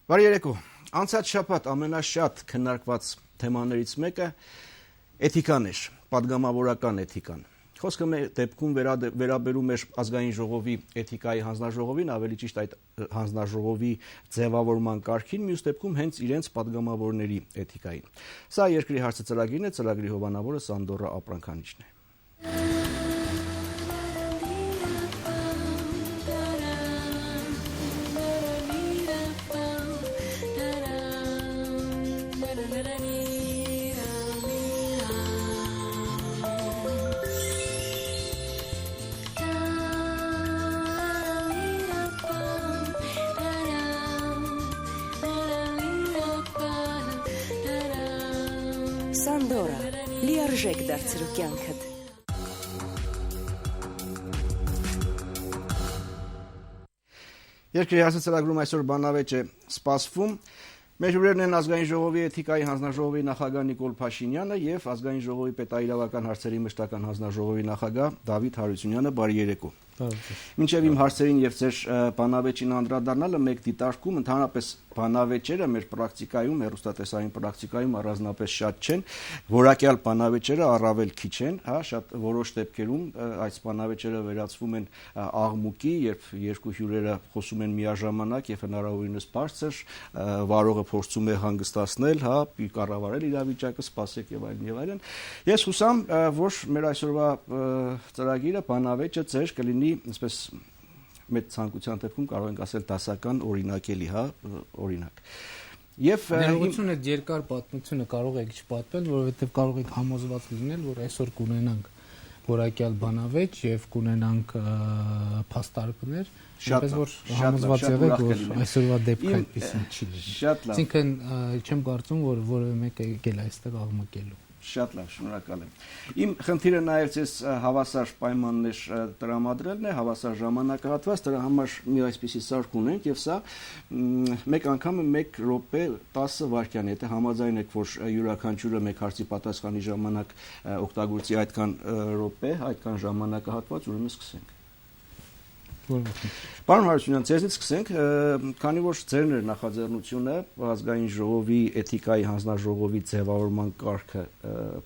Բարի երեկո։ Անցած շաբաթ ամենաշատ քննարկված թեմաներից մեկը էթիկան էր, պատգամավորական էթիկան։ Խոսքը մեր դեպքում վերաբերում էր ազգային ժողովի էթիկայի հանձնաժողովին, ավելի ճիշտ այդ հանձնաժողովի ձևավորման կարգին, մյուս դեպքում հենց իրենց պատգամավորների էթիկային։ Սա երկրի հարցը ծրագիրն է, ծրագրի հովանավորը Սանդորա Ապրանքանիչն է։ Սանդորա, լիարժեք դարձրու կյանքդ։ Երկրի հարցը ծրագրում այսօր բանավեճ է սպասվում։ Մեր հյուրերն են ազգային ժողովի էթիկայի հանձնաժողովի նախագահ Նիկոլ Փաշինյանը եւ ազգային ժողովի պետաիրավական հարցերի մշտական հանձնաժողովի նախագահ Դավիթ Հարությունյանը։ Բարի երեկո։ Մինչև իմ հարցերին եւ ձեր բանավեճին անդրադառնալը մեկ դիտարկում ընդհանրապես բանավեճերը մեր պրակտիկայում, հեռուստատեսային պրակտիկայում առանձնապես շատ չեն, որակյալ բանավեճերը առավել քիչ են, շատ որոշ դեպքերում այս բանավեճերը վերածվում են աղմուկի, երբ երկու հյուրերը խոսում են միաժամանակ եւ հնարավորինս բարձր, վարողը փորձում է հանգստացնել, կառավարել իրավիճակը, սպասեք եւ այլն եւ այլն։ Ես հուսամ, որ մեր այսօրվա ծրագիրը բանավեճը ձեր կլինի այսպես մեծ ցանկության դեպքում կարող ենք ասել դասական օրինակելի, օրինակ։ Եվ ներողություն այդ երկար պատմությունը կարող եք չպատմել, որովհետև կարող եք համոզված լինել, որ այսօր կունենանք որակյալ բանավեճ եւ կունենանք փաստարկներ, այնպես որ համոզված եղեք, որ այսօրվա դեպքը այդպեսին չի լինի։ Այսինքն չեմ կարծում, որ որևէ մեկը եկել այստեղ աղմկելու։ Շատ լավ, շնորհակալ եմ։ Իմ խնդիրը նաև ձեզ հավասար պայմաններ տրամադրելն է, հավասար ժամանակահատված, դրա համար մի այսպիսի սարք ունենք եւ սա մեկ անգամը 1 րոպե 10 վայրկյան, եթե համաձայն եք, որ յուրաքանչյուրը մեկ հարցի պատասխանի ժամանակ օգտագործի այդքան րոպե, այդքան ժամանակահատված, ուրեմն սկսենք։ Պարոն Հարությունյան, ձեզնից սկսենք, քանի որ ձերն էր նախաձեռնությունը ազգային ժողովի էթիկայի հանձնաժողովի ձևավորման կարգը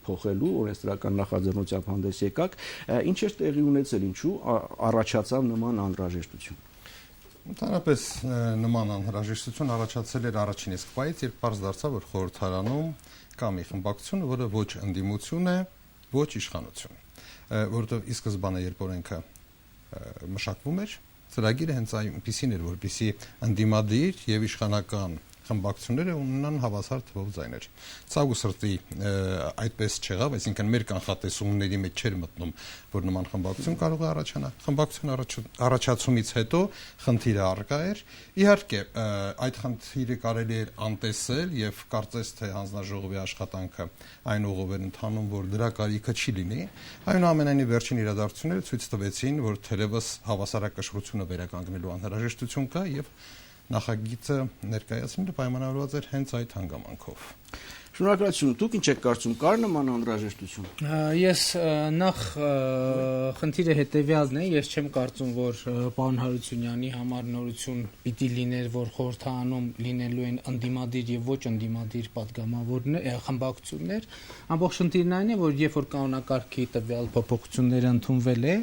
փոխելու, օրենսդրական նախաձեռնությամբ հանդես եկաք, ինչ էր տեղի ունեցել, ինչու առաջացավ նման անհրաժեշտություն։ Ընդհանրապես նման անհրաժեշտություն առաջացել էր առաջին իսկ պահից, երբ պարզ դարձավ, որ խորհրդարանում կա մի խմբակցություն, որը ոչ ընդդիմություն է, ոչ իշխանություն, որովհետև ի սկզբանե երբ օրենքը մշակվում էր, ծրագիրը հենց այնպիսին էր, որպեսզի ընդդիմադիր եւ իշխանական խմբակցությունները ունենան հավասար թվով ձայներ։ Ցավ ու սրտի այդպես չեղավ, այսինքն մեր կանխատեսումների մեջ չէր մտնում, որ նման խմբակցություն կարող է առաջանալ։ Խմբակցություն առաջացումից հետո խնդիրը առկա էր։ Իհարկե, այդ խնդիրը կարելի էր անտեսել եւ կարծես թե հանձնաժողովի աշխատանքը այն ուղով էր ընթանում, որ դրա կարիքը չի լինի։ Այնուամենայնիվ վերջին իրադարձությունները ցույց տվեցին, որ թերևս հավասարակշռությունը վերականգնելու անհրաժեշտություն կա եւ նախագիծը ներկայացնելը պայմանավորված էր հենց այդ հանգամանքով։ Շնորհակալություն։ Դուք ինչ եք կարծում, կար նման անհրաժեշտություն։ Ես նախ խնդիրը հետեւյալն է, ես չեմ կարծում, որ պարոն Հարությունյանի համար նորություն պիտի լիներ, որ խորհրդարանում լինելու են ընդդիմադիր եւ ոչ ընդդիմադիր պատգամավորներ, խմբակցություններ։ Ամբողջ խնդիրն այն է, որ երբ որ կանոնակարգի տվյալ փոփոխությունները ընդունվել է,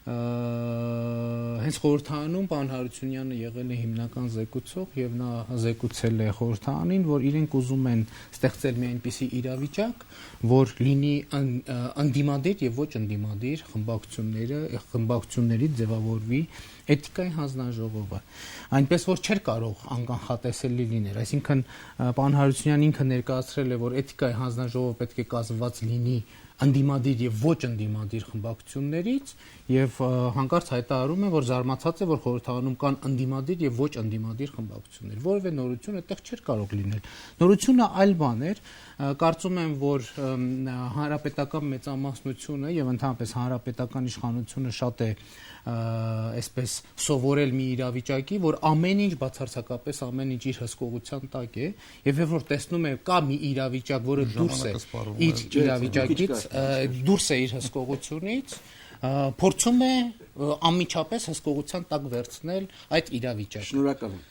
հենց խորհրդարանում պարոն Հարությունյանը եղել է հիմնական զեկուցող եւ նա զեկուցել է խորհրդարանին, որ իրենք ուզում են ստեղծել մի այնպիսի իրավիճակ, որ լինի ընդդիմադիր եւ ոչ ընդդիմադիր խմբակցությունների ձևավորվի էթիկայի հանձնաժողովը, այնպես որ չէր կարող անկանխատեսելի լինել, այսինքն պարոն Հարությունյանն ինքը ներկայացրել է, որ էթիկայի հանձնաժողովը պետք է կազմված լինի ընդդիմադիր եւ ոչ ընդդիմադիր խմբակցություններից եւ հանկարծ հայտարարում է, որ զարմացած է, որ խորհրդարանում կան ընդդիմադիր եւ ոչ ընդդիմադիր խմբակցություններ։ Որևէ նորություն այդտեղ չէր կարող լինել։ Նորությունը այլ բան էր, կարծում եմ, որ հանրապետական մեծամասնությունը եւ ընդհանրապես հանրապետական իշխանությունը շատ է այսպես սովորել մի իրավիճակի, որ ամեն ինչ բացարձակապես ամեն ինչ իր հսկողության տակ է, եւ երբ որ տեսնում է կա մի իրավիճակ, որը դուրս է իր իրավիճակից, դուրս է իր հսկողությունից, փորձում է անմիջապես հսկողության տակ վերցնել այդ իրավիճակը։ Շնորհակալ եմ։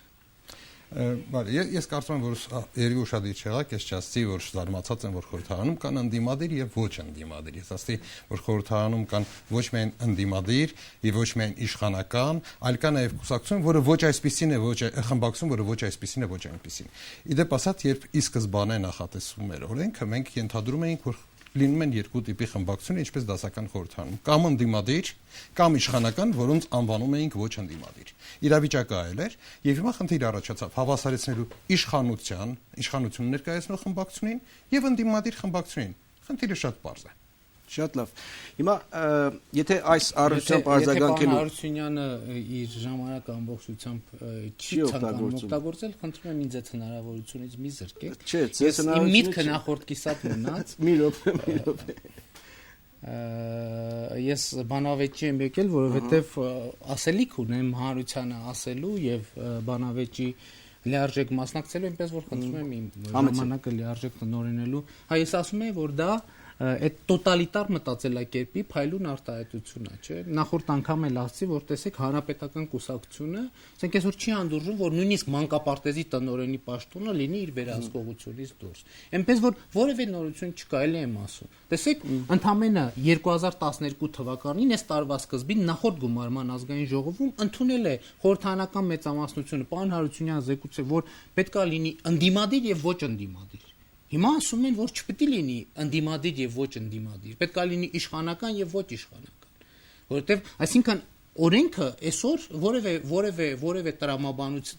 Ես կարծում եմ, որ երևի ուշադիր չեղաք, ես չասցի, որ զարմացած եմ, որ խորհրդարանում կան ընդդիմադիր եւ ոչ ընդդիմադիր։ Ես ասացի, որ խորհրդարանում կան ոչ միայն ընդդիմադիր եւ ոչ միայն իշխանական, այլ կա նաեւ կուսակցություն, որը ոչ այսպեսին է, ոչ խմբակցություն, որը ոչ այսպեսին է, ոչ այնպեսին։ Իդեպ ասած, երբ ի սկզբանե նախատեսվում էր օրենքը, մենք ենթադրում էինք, որ լինում են երկու տիպի խմբակցություն, ինչպես դասական խորհրդարանում, կամ ընդդիմադիր, կամ իշխանական, որոնց անվանում էինք ոչ ընդդիմադիր։ Իրավիճակը այլ էր, եւ հիմա խնդիր առաջացավ հավասարեցնելու իշխանություն ներկայացնող խմբակցությունին եւ ընդդիմադիր խմբակցությունին։ Խնդիրը շատ պարզ է։ Շատ լավ։ Հիմա եթե այս առողջությամբ արձագանքելու Հարությունյանը իր ժամանակը ամբողջությամբ չի ցանկանում օգտագործել, խնդրում եմ ինձ այդ հնարավորությունից մի զրկեք։ Չէ, ես հնարավորություն միտքը նախորդ կիսատ մնաց։ Մի րոպե։ Ես բանավեճի եմ եկել, որովհետև ասելիք ունեմ Հարությանը ասելու եւ բանավեճի լիարժեք մասնակցելու, այնպես որ խնդրում եմ իմ ժամանակը լիարժեք տնօրինելու։ Հա ես ասում եմ, որ դա այդ տոտալիտար մտածելակերպի փայլուն արտահայտություն է, չէ՞։ Նախորդ անգամ էլ ասացի, որ տեսեք հանրապետական կուսակցությունը, ասենք այսօր չի հանդուրժում, որ նույնիսկ մանկապարտեզի տնօրենի պաշտոնը լինի իր վերահսկողությունից դուրս։ Այնպես որ որևէ նորություն չկա, էլի եմ ասում։ Տեսեք, ընդամենը 2012 թվականին այս տարվա սկզբին նախորդ գումարման ազգային ժողովում ընդունել է խորհրդարանական մեծամասնությունը, պարոն Հարությունյան զեկուցել, որ պետքա լինի ընդդիմադիր եւ ոչ ընդդիմադիր։ Հիմա ասում են, որ չպետք է լինի ընդդիմադիր եւ ոչ ընդդիմադիր, պետք է լինի իշխանական եւ ոչ իշխանական, որովհետեւ այսինքն օրենքը այսօր որևէ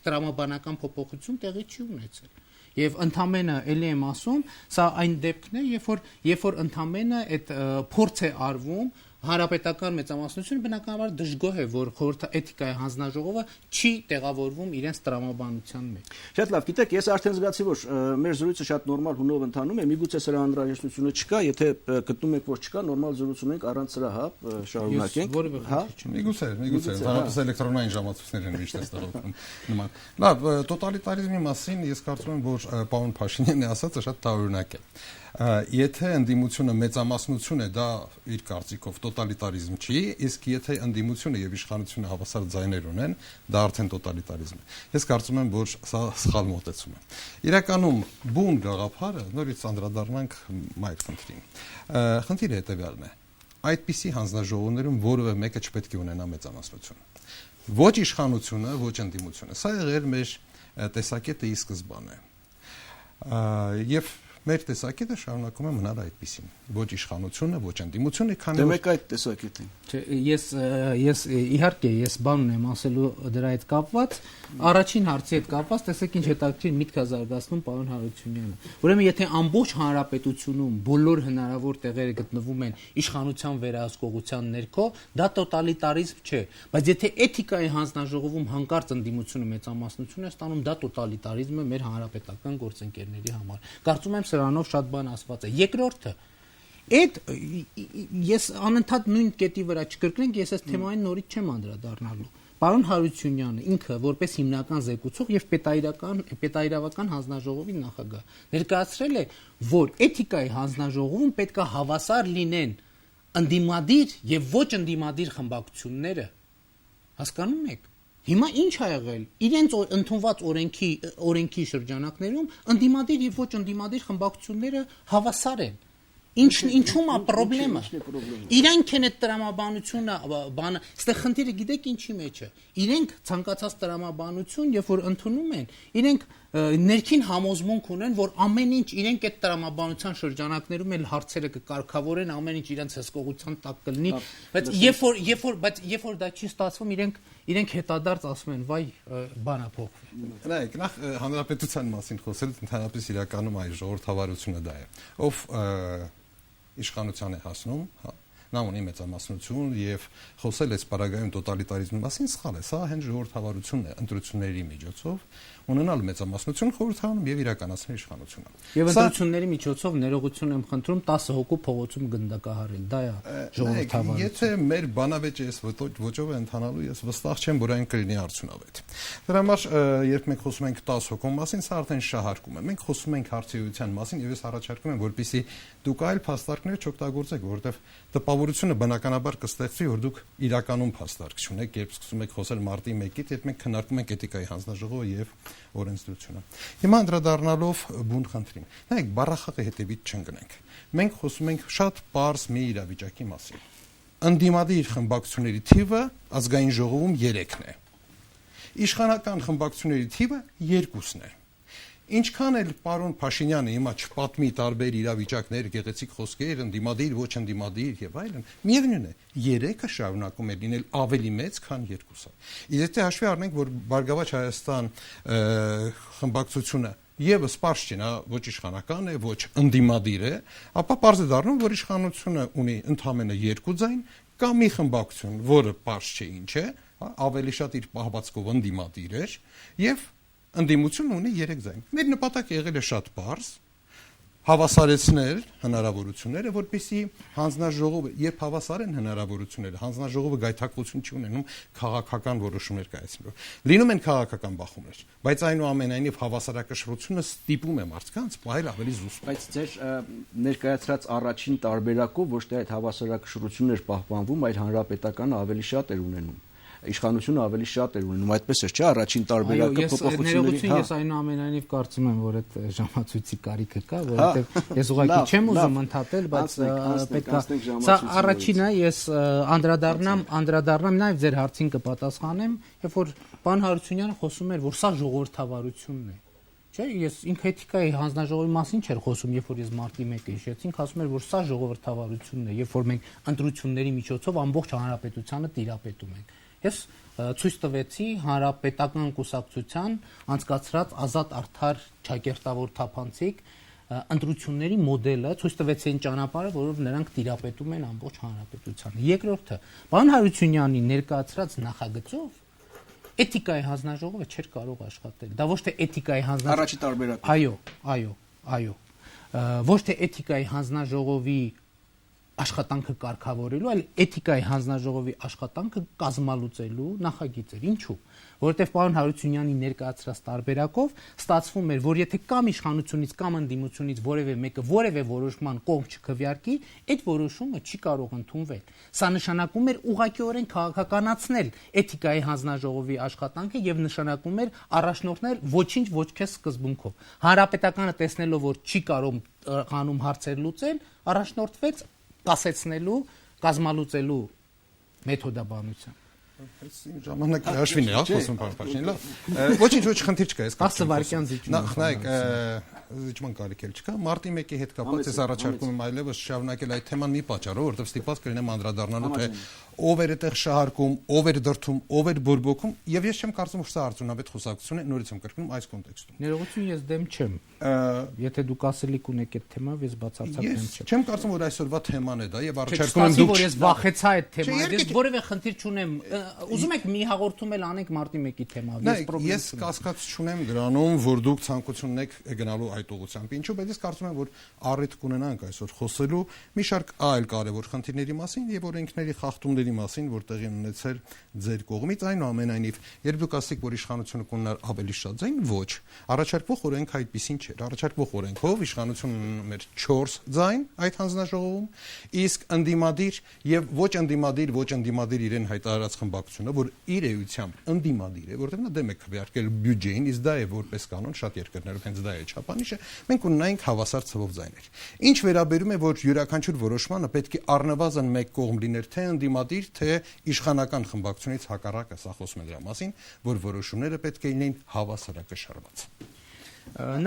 տրամաբանական փոփոխություն տեղի չի ունեցել։ Եվ ընդամենը էլի եմ ասում, սա այն դեպքն է, երբ որ ընդամենը այդ փորձ է արվում հանրապետական մեծամասնությունը բնականաբար դժգոհ է, որ էթիկայի հանձնաժողովը չի տեղավորվում իրենց տրամաբանության մեջ։ Շատ լավ, գիտեք, ես արդեն զգացի, որ մեր զրույցը շատ նորմալ հունով ընթանում է, միգուցե սրա անհրաժեշտությունը չկա, եթե գտնում եք, որ չկա, նորմալ զրույց ունենք, առանց սրա, հա, շարունակենք։ Հա, միգուցե, ընդհանրապես էլեկտրոնային ժամացույցներ են միշտ այստեղ օգնում նման։ Լավ, տոտալիտարիզմի մասին ես կարծում եմ, որ պարոն Փաշինյանը ասածը շատ տարօրինակ է։ Եթե ընդդիմությունը մեծամասնություն է, դա իր կարծիքով տոտալիտարիզմ չի, իսկ եթե ընդդիմությունը եւ իշխանությունը հավասար ձայներ ունեն, դա արդեն տոտալիտարիզմ է։ Ես կարծում եմ, որ սա սխալ մոտեցում է։ Իրականում բուն գաղափարը, նորից անդրադառնանք այդ խնդրին։ Խնդիրը հետեւյալն է։ Այդպիսի հանձնաժողովներում որևէ մեկը չպետք է ունենա մեծամասնություն։ Ոչ իշխանությունը, ոչ ընդդիմությունը։ Սա եղել մեր տեսակետը ի սկզբանե։ Եւ մեր տեսակետը շարունակում է մնալ այդպիսին։ Ոչ իշխանությունը, ոչ ընդդիմությունը, քանի որ այդ տեսակետին։ Չէ, ես իհարկե ես բան ունեմ ասելու դրա հետ կապված, առաջին հարցի հետ կապված, տեսեք ինչ հետաքրքիր միտք է զարգացնում պարոն Հարությունյանը։ Ուրեմն եթե ամբողջ հանրապետությունում բոլոր հնարավոր տեղերը գտնվում են իշխանության վերահսկողության ներքո, դա տոտալիտարիզմ չէ, բայց եթե էթիկայի հանձնաժողովում հանկարծ ընդդիմությունը մեծամասնություն է ստանում, դա տոտալիտարիզմ է մեր հանրապետական գործընկերների համար։ Կարծում եմ սրանով շատ բան ասված է։ Երկրորդը Այդ ես անընդհատ նույն կետի վրա չկրկնենք, ես այս թեմային նորից չեմ անդրադառնալու։ Պարոն Հարությունյանը ինքը որպես հիմնական զեկուցող եւ պետայրավական հանձնաժողովի նախագահ ներկայացրել է, որ էթիկայի հանձնաժողովում պետք է հավասար լինեն ընդդիմադիր եւ ոչ ընդդիմադիր խմբակցությունները։ Հասկանում եք։ Հիմա ինչ ա եղել։ Իրենց ընդունված օրենքի շրջանակներում ընդդիմադիր եւ ոչ ընդդիմադիր խմբակցությունները հավասար են։ Ինչու՞մ է խնդրեմը։ Իրանք են այդ տրամաբանությունը, բանը, այստեղ խնդիրը գիտեք ինչի մեջ է։ Իրենք ցանկացած տրամաբանություն, երբ որ ընդունում են, իրենք ներքին համոզմունք ունեն, որ ամեն ինչ իրենք այդ տրամաբանության շրջանակներում էլ հարցերը կկարգավորեն, ամեն ինչ իրենց հսկողության տակ կլինի, բայց երբ որ դա չի ստացվում, իրենք հետադարձ ասում են, վայ, բանա փոխվի։ Նայեք, նախ հանրապետության մասին խոսել, ընդհանրապես իրականում այ ժողովրդավարությունը դա է։ Ով իշխանության է հասնում, նա ունի մեծամասնություն եւ խոսել այս պարագայում տոտալիտարիզմի մասին սխալ է, սա հենց ժողովրդավարությունն է, ընտրությունների միջոցով ունենալ մեծամասնություն խորհրդարանում եւ իրականացնել իշխանությունը։ Եվ ընտրությունների միջոցով ներողություն եմ խնդրում 10 հոգու փողոցում գնդակահարել, դա է ժողովրդավարություն։ Եթե մեր բանավեճը այս ոճով է ընթանալու, ես վստահ չեմ, որ այն կլինի արդյունավետ։ Դրա համար, երբ մենք խոսում ենք 10 հոգու մասին, սա արդեն շահարկում է։ Մենք խոսում ենք հարցիության մասին եւ ես առաջարկում եմ, որպեսզի դուք այլ փաստարկներ չօգտագործեք, որովհետեւ Տպավորությունը բնականաբար կստեղծվի, որ դուք իրականում փաստարկ չունեք, երբ սկսում եք խոսել մարտի 1-ից, երբ մենք քննարկում ենք էթիկայի հանձնաժողովը եւ օրենսդրությունը։ Հիմա անդրադառնալով բուն խնդրին։ Նայեք, բառախաղի հետևից չընկնենք։ Մենք խոսում ենք շատ պարզ մի իրավիճակի մասին։ Ընդդիմադիր խմբակցությունների թիվը ազգային ժողովում 3-ն է։ Իշխանական խմբակցությունների թիվը 2-ն է։ Ինչքան էլ պարոն Փաշինյանը հիմա չպատմի տարբեր իրավիճակներ, գեղեցիկ խոսքեր, ընդդիմադիր, ոչ ընդդիմադիր եւ այլն, միևնույն է, 3-ը շարունակում է լինել ավելի մեծ, քան 2-ը։ Իսկ եթե հաշվի առնենք, որ Բարգավաճ Հայաստան խմբակցությունը եւս պարզ չէ, նա ոչ իշխանական է, ոչ ընդդիմադիր է, ապա պարզ է դառնում, որ իշխանությունը ունի ընդամենը 2 ձայն, կամ մի խմբակցություն, որը պարզ չէ ինչ է, ավելի շատ իր պահվածքով ընդդիմադիր էր, եւ ընդդիմությունը ունի 3 ձայն։ Մեր նպատակը եղել է շատ պարզ, հավասարեցնել հնարավորությունները, որպեսզի հանձնաժողովը, երբ հավասար են հնարավորությունները, հանձնաժողովը գայթակղություն չի ունենում քաղաքական որոշումներ կայացնելու։ Լինում են քաղաքական բախումներ, բայց այնուամենայնիվ հավասարակշռությունը ստիպում է մարդկանց պահել ավելի զուսպ։ Բայց ձեր ներկայացրած առաջին տարբերակով ոչ թե այդ հավասարակշռությունն էր պահպանվում, այլ հանրապետականը ավելի շատ էր ունենում։ Իշխանությունը ավելի շատ էր ունենում, այդպես էր, չէ՞, առաջին տարբերակը փոփոխությունների։ Ես այնուամենայնիվ կարծում եմ, որ այդ ժամացույցի կարիքը կա, որովհետև ես ուղղակի չեմ ուզում ընդհատել, բայց պետք է։ Սա առաջինը, ես անդրադառնամ նաև ձեր հարցին կպատասխանեմ, երբ որ պարոն Հարությունյանը խոսում էր, որ սա ժողովրդավարությունն է։ Չէ, ես ինքը էթիկայի հանձնաժողովի մասին չէր խոսում, երբ որ ես մարտի 1-ը հիշեցինք, ասում էր, որ սա ժողովրդավարությունն է, երբ որ մենք ընտրությունների միջոցով ամբողջ հանրապետությանը տիրապետում ենք։ Ես ցույց տվեցի հանրապետական կուսակցության անցկացրած ազատ արդար ճակերտավոր թափանցիկ ընտրությունների մոդելը, ցույց տվեցի այն ճանապարհը, որով նրանք տիրապետում են ամբողջ հանրապետությանը։ Երկրորդը, պարոն Հարությունյանի ներկայացրած նախագծով էթիկայի հանձնաժողովը չէր կարող աշխատել։ Դա ոչ թե էթիկայի հանձնաժողովի Առաջի տարբերակը։ Այո։ Ոչ թե էթիկայի հանձնաժողովի աշխատանքը կարգավորելու, այլ էթիկայի հանձնաժողովի աշխատանքը կազմալուծելու նախագիծ էր։ Ինչու՞։ Որովհետև պարոն Հարությունյանի ներկայացրած տարբերակով ստացվում էր, որ եթե կամ իշխանությունից կամ ընդդիմությունից որևէ մեկը որևէ որոշման կողմ չքվեարկի, այդ որոշումը չի կարող ընդունվել։ Սա նշանակում էր ուղղակիորեն քաղաքականացնել էթիկայի հանձնաժողովի աշխատանքը եւ նշանակում էր առաջնորդնել ոչինչ ոչ քեզ սկզբունքով։ Հանրապետականը տեսնելով, որ չի կարող ղանում հարցեր լուծել, առաջնորդվեց կասեցնելու, կազմալուծելու մեթոդաբանությամբ։ Այս ժամանակի հաշվին է, խոսում պարոն Փաշինյան, լավ։ Ոչինչ խնդիր չկա, ես կարծում եմ։ 10 վայրկյան զիջում։ Նայեք, զիջման կարիք էլ չկա։ Մարտի 1-ի հետ կապված ես առաջարկում եմ այլևս շարունակել այդ թեման մի պատճառով, որովհետև ստիպված կլինեմ անդրադառնալու թե ով էր այդտեղ շահարկում, ով էր դրթում, ով էր բորբոքում, եւ ես չեմ կարծում, որ սա արդյունավետ խոսակցություն է, նորից եմ կրկնում այս կոնտեքստում։ Ներողություն, ես դեմ չեմ։ Եթե դուք ասելիք ունեք այդ թեմայով, ես բացարձակ դեմ չեմ։ Չեմ կարծում, որ այսօրվա թեման է դա եւ առաջարկում եմ դուք։ Որ ես վախեցա այդ թեմայից, ես որևէ խնդիր չունեմ։ Ուզում եք մի հաղորդում էլ անենք մարտի 1-ի թեմայով։ Ես կասկած չունեմ դրանում, որ դուք ցանկություն ունեք գնալու այդ ուղղությամբ։ Ինչու՞, բայց ես կարծում եմ, որ առիթ կունենանք այսօր խոսելու մի շարք այլ կարևոր խնդիրների մասին եւ օրենքների խախտումների մասին, որ տեղի են ունեցել ձեր կողմից, այնուամենայնիվ, երբ դուք ասեք, որ իշխանությունը կունենար ավելի շատ ձայն, ոչ։ Առաջարկվող օրենքը այդպեսին չէր։ Առաջարկվող օրենքով իշխանությունն ուներ 4 ձայն այդ հանձնաժողովում, իսկ ընդդիմադիր եւ ոչ ընդդիմադիր իրեն հայտարարած խմբակցությունը, որ իր էությամբ ընդդիմադիր է, որտեղ նա դեմ է քվեարկել բյուջեին, իսկ դա է որպես կանոն շատ երկրներով հենց դա է չափանիշը, մենք ունենայինք հավասար ցվով ձայներ։ Ինչ վերաբերում է, որ յուրաքանչյուր որոշմանը պետք է առնվազն մեկ կողմ լիներ, թե ընդդիմադիր, թե իշխանական խմբակցությունից հակառակը, սա խոսում է դրա մասին, որ որոշումները պետք է լինեն հավասարակշռված։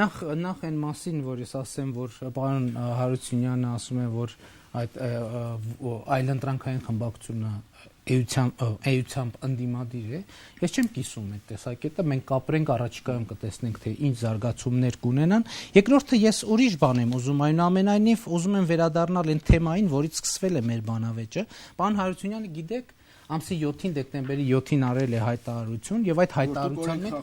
Նախ այն մասին, որ ես ասեմ, որ պարոն Հարությունյանը ասում է, որ այդ այլընտրանքային խմբակցությունը էությամբ ընդդիմադիր է, ես չեմ կիսում այդ տեսակետը, մենք կապրենք առաջիկայում կտեսնենք, թե ինչ զարգացումներ կունենան։ Երկրորդը ես ուրիշ բան եմ ուզում, այնուամենայնիվ ուզում եմ վերադառնալ այն թեմային, որից սկսվել է մեր բանավեճը։ Պարոն Հարությունյանը, գիտեք, ամսի 7-ին դեկտեմբերի 7-ին արել է հայտարարություն եւ այդ հայտարարության մեջ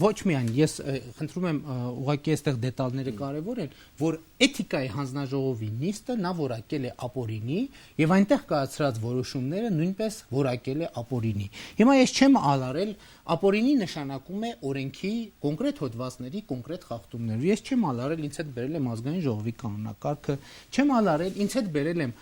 ոչ միայն ես խնդրում եմ ուղղակի այստեղ դետալները կարեւոր են, որ էթիկայի հանձնաժողովի նիստը նա որակել է ապօրինի եւ այնտեղ կայացրած որոշումները նույնպես որակել է ապօրինի։ Հիմա ես չեմ ալարել, ապօրինի նշանակում է օրենքի կոնկրետ հոդվածների կոնկրետ խախտումներ։ Ես չեմ ալարել, ինձ հետ բերել եմ ազգային ժողովի կանոնակարգը, չեմ ալարել, ինձ հետ բերել եմ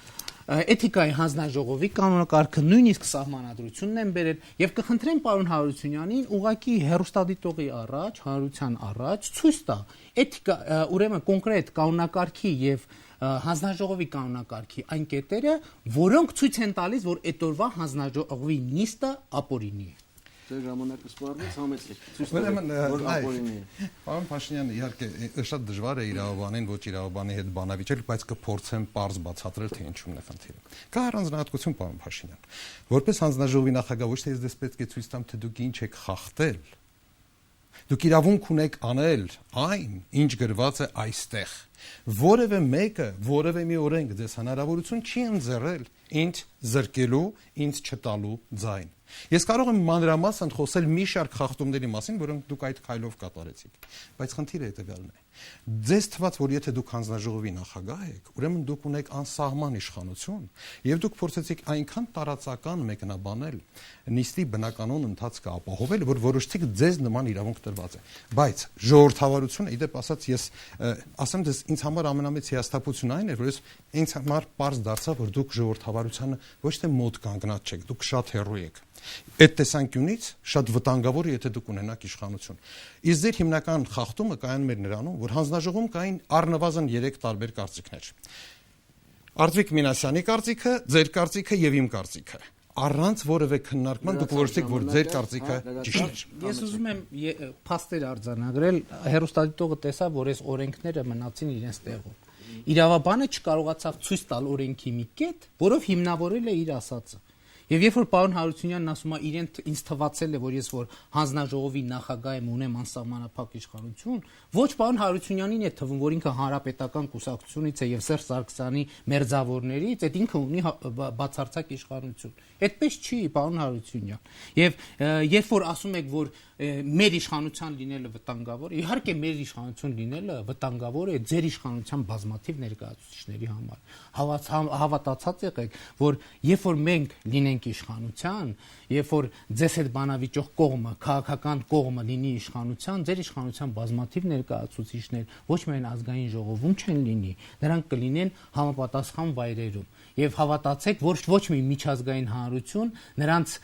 էթիկայի հանձնաժողովի կանոնակարգը նույնիսկ սահմանադրությունն են բերել եւ կխնդրեմ պարոն Հարությունյանին ուղղակի հերոստատիտողի առաջ, հանրության առաջ ցույց տա էթիկա ուրեմն կոնկրետ կանոնակարգի եւ հանձնաժողովի կանոնակարգի այն կետերը, որոնք ցույց են տալիս, որ այդ օրվա հանձնաժողովի նիստը ապօրինի է։ Ձեր ժամանակը սպառվեց, համեցեք։ Ուրեմն, պարոն Փաշինյան, իհարկե շատ դժվար է իրավաբանին ոչ իրավաբանի հետ բանավիճել, բայց կփորձեմ պարզ բացատրել, թե ինչու՞մն է խնդիրը։ Կա առանձնահատկություն, պարոն Փաշինյան, որպես հանձնաժողովի նախագահ ոչ թե ես դες պետք է ցույց տամ, թե դուք ինչ եք խախտել։ Դուք իրավունք ունեք անել այն, ինչ գրված է այստեղ։ Որևէ մեկը, որևէ մի օրենք ձեզ հնարավորություն չի ընձեռել ինձ զրկելու, ինձ չտալու ձայն։ Ես կարող եմ մանրամասն խոսել մի շարք խախտումների մասին, որոնք դուք այդ քայլով կատարեցիք, բայց խնդիրը հետևյալն է։ Ձեզ թված, որ եթե դուք հանձնաժողովի նախագահ եք, ուրեմն դուք ունեք անսահման իշխանություն, եւ դուք փորձեցիք այնքան տարածական մեկնաբանել նիստի բնականon ընթացքը ապահովել, որ որոշեցիք ձեզ նման իրավունք տրված է։ Բայց ժողովրդավարությունը, իդեպ ասած, ես ասեմ դες ինձ համար ամենամեծ հիասթափությունն այն է, որ ինձ համար պարզ դարձավ, որ դուք ժողովրդավարությանը ոչ թե մոտ կանգնած չեք, դուք շատ հեռու եք։ Այդ տեսանկյունից շատ վտանգավոր է, եթե դուք ունենաք իշխանություն։ Իսկ ձեր հիմնական խախտումը կայանում էր նրանում, որ հանձնաժողովում կային առնվազն 3 տարբեր կարծիքներ։ Արտվիկ Մինասյանի կարծիքը, ձեր կարծիքը եւ իմ կարծիքը։ Առանց որևէ քննարկման դուք որոշեցիք, որ ձեր կարծիքը ճիշտ է։ Ես ուզում եմ փաստեր արձանագրել, հերոստատիտողը տեսավ, որ այս օրենքները մնացին իրենց տեղում։ Իրավաբանը չկարողացավ ցույց տալ օրենքի մի կետ, որով հիմնավորել է իր ասածը։ Եվ երբ որ պարոն Հարությունյանն ասում է իրեն ինձ թվացել է, որ ես որ հանձնաժողովի նախագահ եմ, ունեմ անսահմանափակ իշխանություն, ոչ պարոն Հարությունյանին է թվում, որ ինքը հանրապետական կուսակցությունից է եւ Սերժ Սարգսյանի մերձավորներից, այդ ինքը ունի բացարձակ իշխանություն։ Այդպես չի, պարոն Հարությունյան։ Եվ երբ որ ասում եք, որ մեր իշխանության լինելը վտանգավոր է, իհարկե մեր իշխանություն լինելը վտանգավոր է ձեր իշխանության բազմաթիվ ներկայացուցիչների համար։ Հավատացած եղեք, որ երբ որ մենք լինենք իշխանության, երբ որ ձեզ հետ բանավիճող կողմը, քաղաքական կողմը լինի իշխանության, ձեր իշխանության բազմաթիվ ներկայացուցիչներ ոչ միայն ազգային ժողովում չեն լինի, նրանք կլինեն համապատասխան վայրերում։ Եվ հավատացեք, որ ոչ մի միջազգային հանրություն նրանց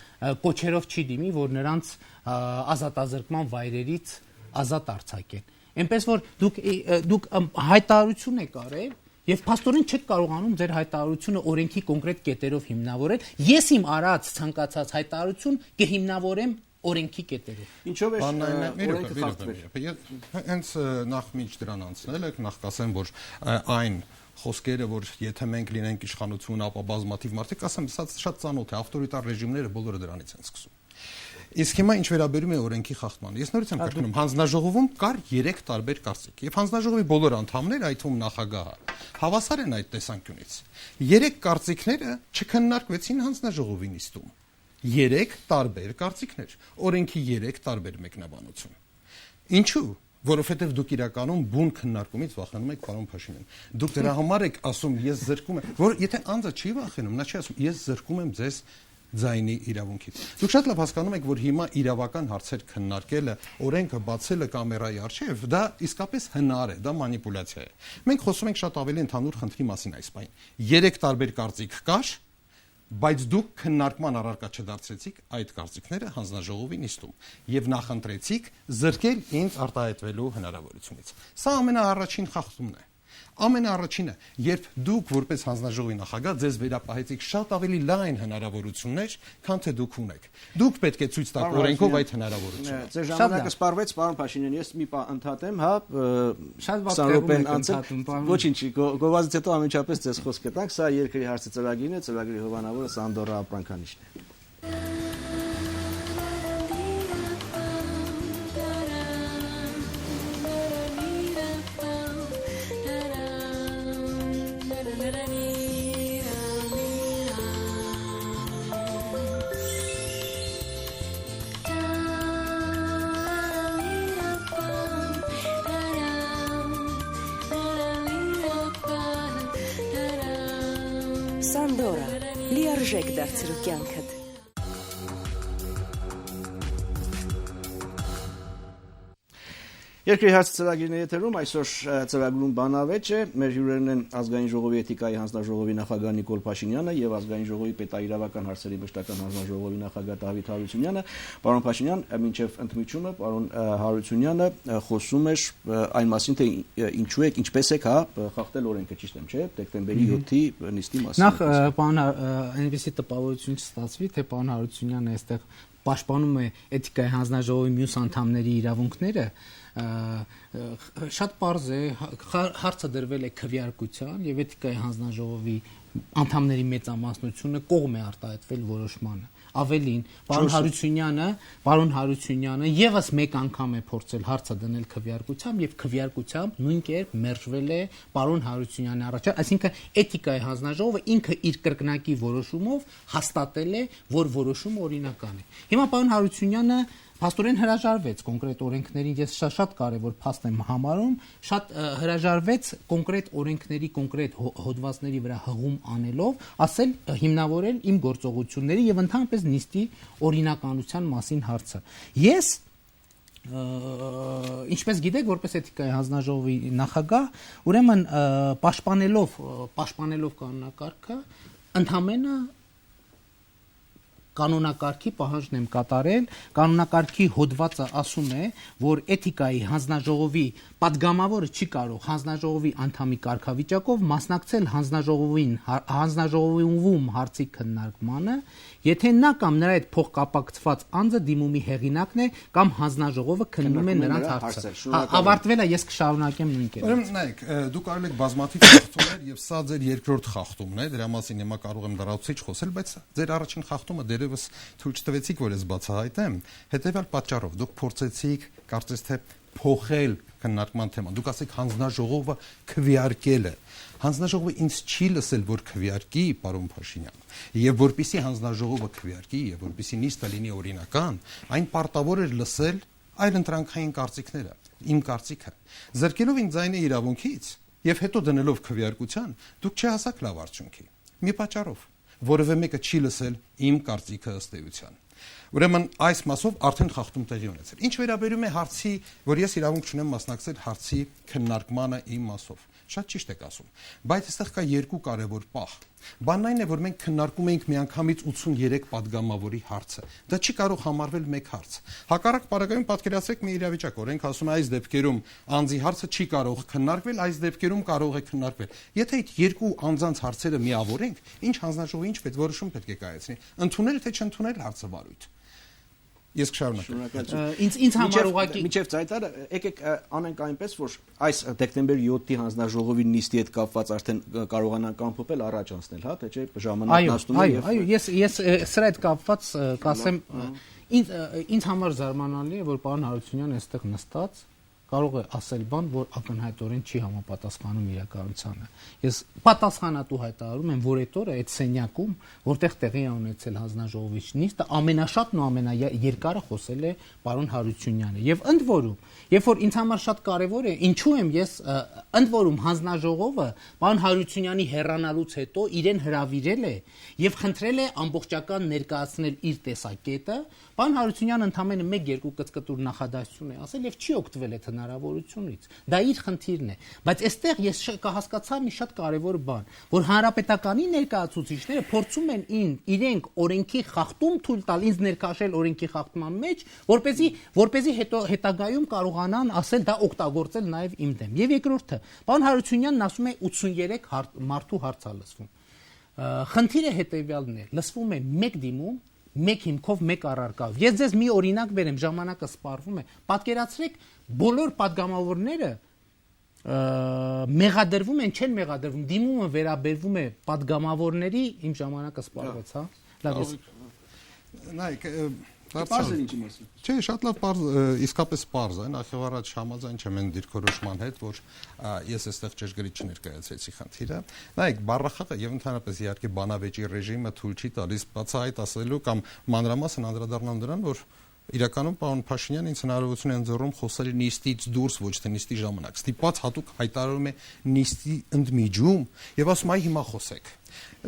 կոչերով չի դիմի, որ նրանց ազատազրկման վայրերից ազատ արձակեն։ Այնպես որ դուք հայտարարություն եք արել եւ փաստորեն չեք կարողանում ձեր հայտարարությունը օրենքի կոնկրետ կետերով հիմնավորել։ Ես իմ արած ցանկացած հայտարարություն կհիմնավորեմ օրենքի կետերով։ Ինչով է օրենքը խախտվել։ Հենց նախ միջ դրան անցնել եք, նախ կասեմ, որ այն խոսքերը, որ եթե մենք լինենք իշխանություն, ապա բազմաթիվ մարդիկ, ասեմ, շատ ծանոթ է, ավտորիտար ռեժիմները բոլորը դրանից են սկսում։ Իսկ հիմա ինչ վերաբերում է օրենքի խախտմանը, ես նորից եմ կրկնում, հանձնաժողովում կար 3 տարբեր կարծիք, եւ հանձնաժողովի բոլոր անդամները, այդ թվում նախագահը, հավասար են այդ տեսանկյունից։ 3 կարծիքները չքննարկվեցին հանձնաժողովի նիստում։ 3 տարբեր կարծիքներ, օրենքի 3 տարբեր մեկնաբանություն։ Ինչու՞։ Որովհետև դուք իրականում բուն քննարկումից վախենում եք, պարոն Փաշինյան։ Դուք դրա համար եք ասում, ես զրկում եմ, որ եթե անձը չի վախենում, նա չի ասում, ես զրկում եմ ձեզ ձայնի իրավունքից։ Դուք շատ լավ հասկանում եք, որ հիմա իրավական հարցեր քննարկելը, օրենքը բացելը կամերայի առջև, դա իսկապես հնար է, դա մանիպուլյացիա է։ Մենք խոսում ենք շատ ավելի ընդհանուր խնդրի մասին այս պահին։ 3 տարբեր կարծիք կար, բայց դուք քննարկման առարկա չդարձրեցիք այդ կարծիքները հանձնաժողովի նիստում եւ նախընտրեցիք զրկել ինձ արտահայտվելու հնարավորությունից։ Սա ամենաառաջին խախտումն է։ Ամենաառաջինը, երբ դուք որպես հանձնաժողովի նախագահ ձեզ վերապահեցիք շատ ավելի լայն հնարավորություններ, քան թե դուք ունեք։ Դուք պետք է ցույց տաք օրենքով այդ հնարավորությունը։ Ձեր ժամանակը սպառվեց, պարոն Փաշինյան, ես մի բան ընդհատեմ, հա, շատ բարձր անցել։ Ոչինչ, գովազդից հետո ամենչապես ձեզ խոսք կտանք, սա երկրի հարցի ծրագիրն է, ծրագրի հովանավորը Սանդորա ապրանքանիշն է։ Սանդորա, լիարժեք դարձրու կյանքդ։ Երկրի հարց ծրագրի եթերում այսօր ծրագրում բանավեճ է, մեր հյուրերն են ազգային ժողովի էթիկայի հանձնաժողովի նախագահ Նիկոլ Փաշինյանը եւ ազգային ժողովի պետաիրավական հարցերի մշտական հանձնաժողովի նախագահ Դավիթ Հարությունյանը։ Պարոն Փաշինյան, մինչեւ ընդմիջումը պարոն Հարությունյանը խոսում էր այն մասին, թե ինչու եք, ինչպես եք խախտել օրենքը, ճիշտ եմ, չէ՞, դեկտեմբերի 7-ի նիստի մասին։ Նախ պարոն այնպեսի տպավորություն չստացվի, թե պարոն Հարությունյանը այստեղ պաշտպանում է էթիկայի հանձնաժողովի մյուս անդամների իրավունքները, շատ պարզ է, հարցը դրվել է քվեարկության եւ էթիկայի հանձնաժողովի անդամների մեծամասնությունը կողմ է արտահայտվել որոշմանը։ Ավելին, պարոն Հարությունյանը եւս մեկ անգամ է փորձել հարցը դնել քվեարկությամբ եւ քվեարկությամբ նույն կերպ մերժվել է պարոն Հարությունյանի առաջ, այսինքն էթիկայի հանձնաժողովը ինքը իր կրկնակի որոշումով հաստատել է, որ որոշումը օրինական է։ Հիմա պարոն Հարությունյանը փաստորեն հրաժարվեց կոնկրետ օրենքներին, ես շատ կարևոր փաստ եմ համարում, շատ հրաժարվեց կոնկրետ օրենքների կոնկրետ հոդվածների վրա հղում անելով, ասել հիմնավորել իմ գործողությունների եւ ընդհանրապես նիստի օրինականության մասին հարցը։ Ես ինչպես գիտեք, որպես էթիկայի հանձնաժողովի նախագահ, ուրեմն պաշտպանելով կանոնակարգը, ընդհանրապես կանոնակարգի պահանջն եմ կատարել, կանոնակարգի հոդվածը ասում է, որ էթիկայի հանձնաժողովի պատգամավորը չի կարող հանձնաժողովի անդամի կարգավիճակով մասնակցել հանձնաժողովում հարցի քննարկմանը, եթե նա կամ նրա հետ փոխկապակցված անձը դիմումի հեղինակն է կամ հանձնաժողովը քննում է նրանց հարցը։ Ավարտվել է, ես կշարունակեմ նույն կերպ։ Ուրեմն նայեք, դուք կարելի եք բազմաթիվ խախտումներ եւ սա ձեր երկրորդ խախտումն է, դրա մասին հիմա կարող եմ լրացուցիչ խոսել, բայց ձեր առաջին խախտումը դերևս թույլ չտվեցիք, որ ես բացահայտեմ, հետեւյալ պատճառով դուք փորձեցիք, կարծես թե փոխել քննարկման թեման։ Դուք ասեք հանձնաժողովը քվեարկել է։ Հանձնաժողովը ինձ չի լսել, որ քվեարկի, պարոն Փաշինյան, եւ որպիսի հանձնաժողովը քվեարկի եւ որպիսի նիստը լինի օրինական, այն պարտավոր էր լսել այլ ընտրանքային կարծիքները, իմ կարծիքը։ Զրկելով ինձ ձայնի իրավունքից եւ հետո դնելով քվեարկության, դուք չհասաք լավ արդյունքի։ Մի պատճառով, որևէ մեկը չի լսել իմ կարծիքը ըստ էության։ Ուրեմն այս մասով արդեն խախտում տեղի ունեցել։ Ինչ վերաբերում է հարցի, որ ես իրավունք չունեմ մասնակցել հարցի քննարկմանը իմ մասով, շատ ճիշտ եք ասում, բայց այստեղ կա երկու կարևոր պահ։ Բանն այն է, որ մենք քննարկում էինք միանգամից 83 падգամավորի հարցը։ Դա չի կարող համարվել մեկ հարց։ Հակառակ պարագայում պատկերացրեք մի իրավիճակ, օրենք ասում է այս դեպքերում անձի հարցը չի կարող քննարկվել, այս դեպքերում կարող է քննարկվել։ Եթե այդ երկու անձանց հարցերը միավորենք, ինչ հանձնաժողովը ինչ պետք որոշում պետք է կայացնի, ընդունել թե չընդունել հարցը վարույթ։ Ես կշարունակեմ։ Ինձ համար ուղղակի միջև ծայտարը եկեք անենք այնպես, որ այս դեկտեմբերի 7-ի հանձնաժողովի նիստի հետ կապված արդեն կարողանանք ամփոփել առաջ անցնել, հա, թե չէ, ժամանակն անցնում է եւ այո, ես սրա հետ կապված կասեմ, ինձ համար զարմանալի է, որ պարոն Հարությունյանը այստեղ նստած կարող է ասել բան, որ ակնհայտորեն չի համապատասխանում իրականությանը։ Ես պատասխանատու հայտարարում եմ, որ այդ օրը այդ սենյակում, որտեղ տեղի է ունեցել հանձնաժողովի նիստը, ամենաշատն ու ամենաերկարը խոսել է պարոն Հարությունյանը։ Եվ ընդ որում, երբ որ ինձ համար շատ կարևոր է, ինչու եմ ես ընդ որում հանձնաժողովը պարոն Հարությունյանի հեռանալուց հետո իրեն հրավիրել է եւ խնդրել է ամբողջական ներկայացնել իր տեսակետը, պարոն Հարությունյանը ընդամենը 1-2 կծկտուր նախադասություն է ասել եւ չի օգտվել այդ հնարավորությունից։ Դա իր խնդիրն է, բայց այստեղ ես կհասկացա մի շատ կարևոր բան, որ հանրապետականի ներկայացուցիչները փորձում են իրենք օրենքի խախտում թույլ տալ, ինձ ներկայացնել օրենքի խախտման մեջ, որպեսզի հետո հետագայում կարողանան ասել դա օգտագործել նաեւ իմ դեմ։ Եվ երկրորդը, պարոն Հարությունյանն ասում է 83 մարդու հարց է լսվում։ Խնդիրը հետեւյալն է, լսվում է 1 դիմում, 1 հիմքով, 1 առարկայով։ Ես ձեզ մի օրինակ բերեմ, ժամանակը սպառվում է։ Պատկերացրեք, բոլոր падգամավորները մեղադրվում են, չեն մեղադրվում, դիմումը վերաբերվում է падգամավորների, իմ ժամանակը սպառվեց, հա։ Լավ, նայեք, Պարզ է ինչի մասին։ Չէ, շատ լավ պարզ, իսկապես պարզ է, նախ առաջ համաձայն չեմ այն դիրքորոշման հետ, որ ես այստեղ ճշգրիտ չներկայացրեցի խնդիրը։ Նայեք, բառախաղը եւ ընդհանրապես իհարկե բանավեճի ռեժիմը թույլ չի տալիս բացահայտ ասելու կամ մանրամասն անդրադառնալ դրան, որ իրականում պարոն Փաշինյանը ինձ հնարավորություն է ընձեռում խոսել նիստից դուրս, ոչ թե նիստի ժամանակ։ Ստիպված հատուկ հայտարարում է նիստի ընդմիջում եւ ասում այ հիմա խոսեք։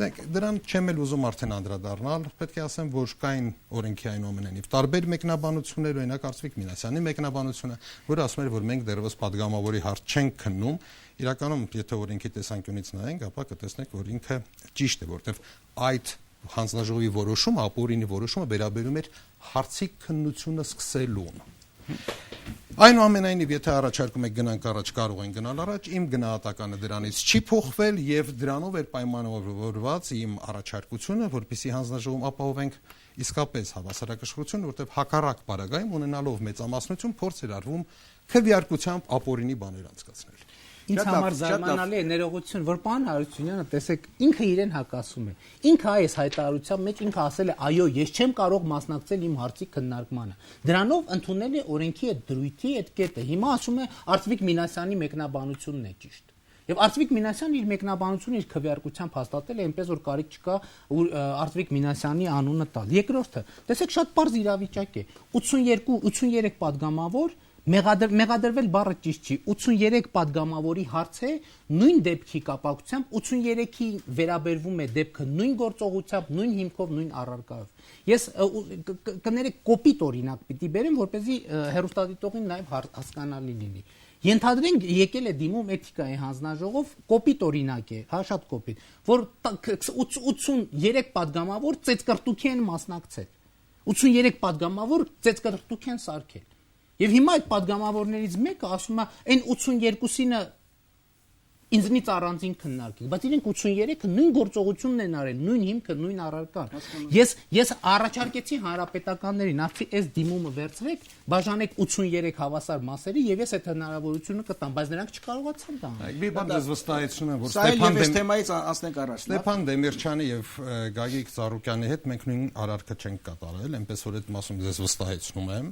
Դրան չեմ էլ ուզում արդեն անդրադառնալ, պետք է ասեմ, որ կային օրենքի այնուամենայնիվ տարբեր մեկնաբանություններ, օրինակ Արծվիկ Մինասյանի մեկնաբանությունը, որը ասում էր, որ մենք դեռևս падգամավորի հարց չենք քննում։ Իրականում, եթե օրենքի տեսանկյունից նայենք, ապա կտեսնենք, որ ինքը ճիշտ է, որտեղ այդ հանձնաժողովի որոշումը, ապօրինի որոշումը վերաբերում էր հարցի քննությունը սկսելուն։ Այնուամենայնիվ, եթե առաջարկում եք գնանք առաջ, կարող են գնալ առաջ, իմ գնահատականը դրանից չի փոխվել եւ դրանով էր պայմանավորված իմ առաջարկությունը, որպեսզի հանձնաժողովում ապահովենք իսկապես հավասարակշռություն, որտեղ հակառակ պարագայում ունենալով մեծամասնություն փորձ էր արվում քվեարկությամբ ապօրինի բաներ անցկացնել։ Ինձ համար զարմանալի է ներողություն, որ պարոն Հարությունյանը, տեսեք, ինքը իրեն հակասում է։ Ինքը այս հայտարարության մեջ ինքը ասել է, այո, ես չեմ կարող մասնակցել իմ հարցի քննարկմանը։ Դրանով ընդունել է օրենքի այդ դրույթի այդ կետը։ Հիմա ասում է Արծվիկ Մինասյանի մեկնաբանությունն է ճիշտ։ Եվ Արծվիկ Մինասյանն իր մեկնաբանությունը իր քվեարկությամբ հաստատել է, այնպես որ կարիք չկա Արծվիկ Մինասյանի անունը տալ։ Երկրորդը, տեսեք, շատ པարզ իրավիճակ է։ 82-83 падգամավոր մեղադրվել բառը ճիշտ չի, 83 падգամավորի հարց է նույն դեպքի կապակցությամբ 83-ի վերաբերվում է դեպքը նույն գործողությամբ, նույն հիմքով, նույն առարկայով։ Ես կներեք կոպիտ օրինակ պիտի բերեմ, որպեսզի հեռուստադիտողին նաև հասկանալի լինի։ Ենթադրենք եկել է դիմում էթիկայի հանձնաժողով, կոպիտ օրինակ է, հա, շատ կոպիտ, որ 83 падգամավոր ծեծկրտուքի են մասնակցել, 83 падգամավոր ծեծկրտուք են սարքել։ Եվ հիմա այդ падգամավորներից մեկը ասում է, այն 82-ինը ինձնից առանձին քննարկեք, բայց իրենք 83-ը նույն գործողությունն են արել, նույն հիմքը, նույն առարկան։ Ես առաջարկեցի հանրապետականներին, ասի այս դիմումը վերցրեք, բաժանեք 83 հավասար մասերի եւ ես այդ հնարավորությունը կտամ, բայց նրանք չկարողացան դա անել։ Մի բան ես վստահեցնում եմ, որ թեմայից անցնենք առաջ։ Ստեփան Դեմիրճյանի եւ Գագիկ Ծառուկյանի հետ մենք նույն արարքը չենք կատարել, այնպես որ այդ մասում ես վստահեցնում եմ,